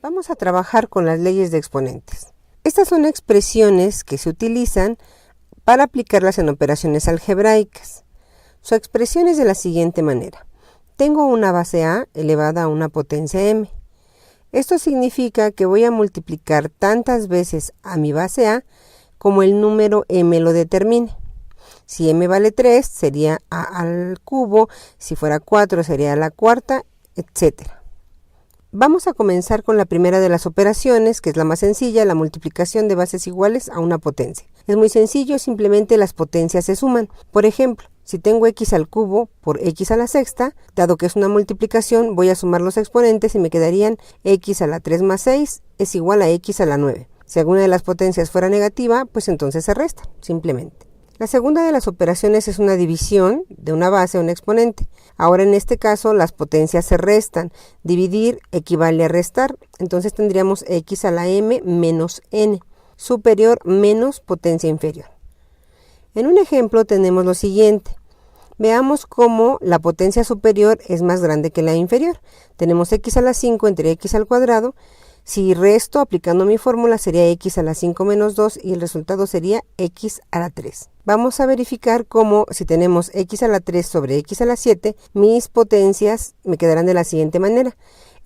Vamos a trabajar con las leyes de exponentes. Estas son expresiones que se utilizan para aplicarlas en operaciones algebraicas. Su expresión es de la siguiente manera. Tengo una base A elevada a una potencia m. Esto significa que voy a multiplicar tantas veces a mi base A como el número m lo determine. Si m vale 3, sería a al cubo, si fuera 4 sería a la cuarta, etc. Vamos a comenzar con la primera de las operaciones, que es la más sencilla, la multiplicación de bases iguales a una potencia. Es muy sencillo, simplemente las potencias se suman. Por ejemplo, si tengo x al cubo por x a la sexta, dado que es una multiplicación, voy a sumar los exponentes y me quedarían x a la 3 más 6 es igual a x a la 9. Si alguna de las potencias fuera negativa, pues entonces se restan, simplemente. La segunda de las operaciones es una división de una base a un exponente. Ahora en este caso las potencias se restan. Dividir equivale a restar. Entonces tendríamos x a la m menos n, superior menos potencia inferior. En un ejemplo tenemos lo siguiente. Veamos cómo la potencia superior es más grande que la inferior. Tenemos x a la 5 entre x al cuadrado. Si resto aplicando mi fórmula sería x a la 5 menos 2 y el resultado sería x a la 3. Vamos a verificar cómo si tenemos x a la 3 sobre x a la 7, mis potencias me quedarán de la siguiente manera.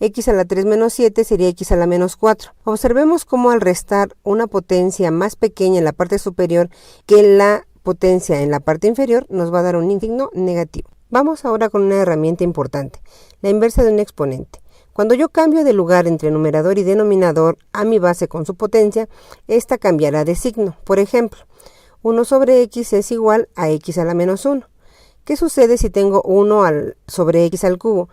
X a la 3 menos 7 sería x a la menos 4. Observemos cómo al restar una potencia más pequeña en la parte superior que la potencia en la parte inferior nos va a dar un signo negativo. Vamos ahora con una herramienta importante, la inversa de un exponente. Cuando yo cambio de lugar entre numerador y denominador a mi base con su potencia, esta cambiará de signo. Por ejemplo, 1 sobre x es igual a x a la menos 1. ¿Qué sucede si tengo 1 sobre x al cubo?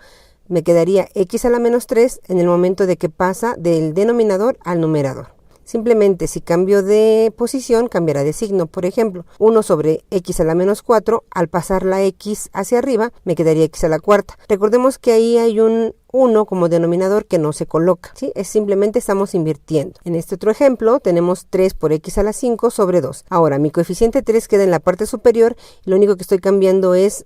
Me quedaría x a la menos 3 en el momento de que pasa del denominador al numerador. Simplemente si cambio de posición, cambiará de signo. Por ejemplo, 1 sobre x a la menos 4, al pasar la x hacia arriba, me quedaría x a la cuarta. Recordemos que ahí hay un 1 como denominador que no se coloca, ¿sí? Es simplemente estamos invirtiendo. En este otro ejemplo, tenemos 3 por x a la 5 sobre 2. Ahora, mi coeficiente 3 queda en la parte superior y lo único que estoy cambiando es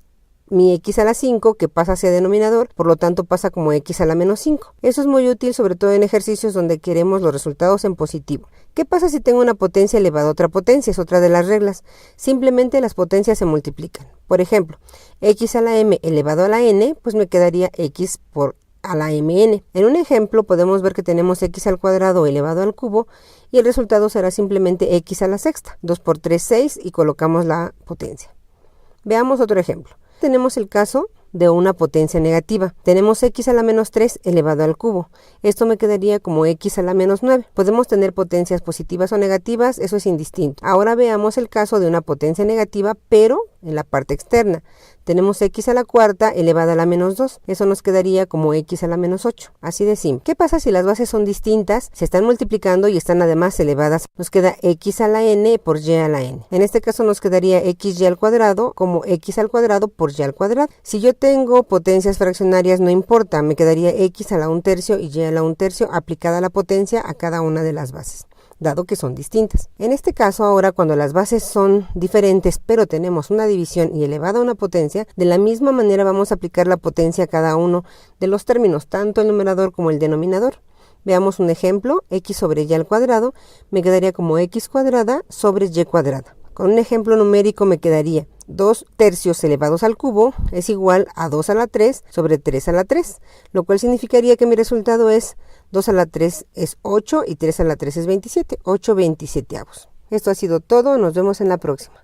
mi x a la 5 que pasa hacia denominador, por lo tanto pasa como x a la menos 5. Eso es muy útil sobre todo en ejercicios donde queremos los resultados en positivo. ¿Qué pasa si tengo una potencia elevada a otra potencia? Es otra de las reglas. Simplemente las potencias se multiplican. Por ejemplo, x a la m elevado a la n, pues me quedaría x por a la mn. En un ejemplo podemos ver que tenemos x al cuadrado elevado al cubo y el resultado será simplemente x a la sexta. 2 por 3, 6 y colocamos la potencia. Veamos otro ejemplo. Tenemos el caso de una potencia negativa. Tenemos x a la menos 3 elevado al cubo. Esto me quedaría como x a la menos 9. Podemos tener potencias positivas o negativas, eso es indistinto. Ahora veamos el caso de una potencia negativa, pero en la parte externa. Tenemos x a la cuarta elevada a la menos 2. Eso nos quedaría como x a la menos 8. Así de simple. ¿Qué pasa si las bases son distintas? Se están multiplicando y están además elevadas. Nos queda x a la n por y a la n. En este caso nos quedaría xy al cuadrado como x al cuadrado por y al cuadrado. Si yo tengo potencias fraccionarias no importa. Me quedaría x a la 1/3 y y a la 1/3 aplicada la potencia a cada una de las bases, dado que son distintas. En este caso ahora cuando las bases son diferentes pero tenemos una división y elevada a una potencia, de la misma manera vamos a aplicar la potencia a cada uno de los términos, tanto el numerador como el denominador. Veamos un ejemplo, x sobre y al cuadrado me quedaría como x cuadrada sobre y cuadrada. Con un ejemplo numérico me quedaría 2/3 elevados al cubo es igual a 2 a la 3 sobre 3 a la 3, lo cual significaría que mi resultado es 2 a la 3 es 8 y 3 a la 3 es 27, 8/27. Esto ha sido todo, nos vemos en la próxima.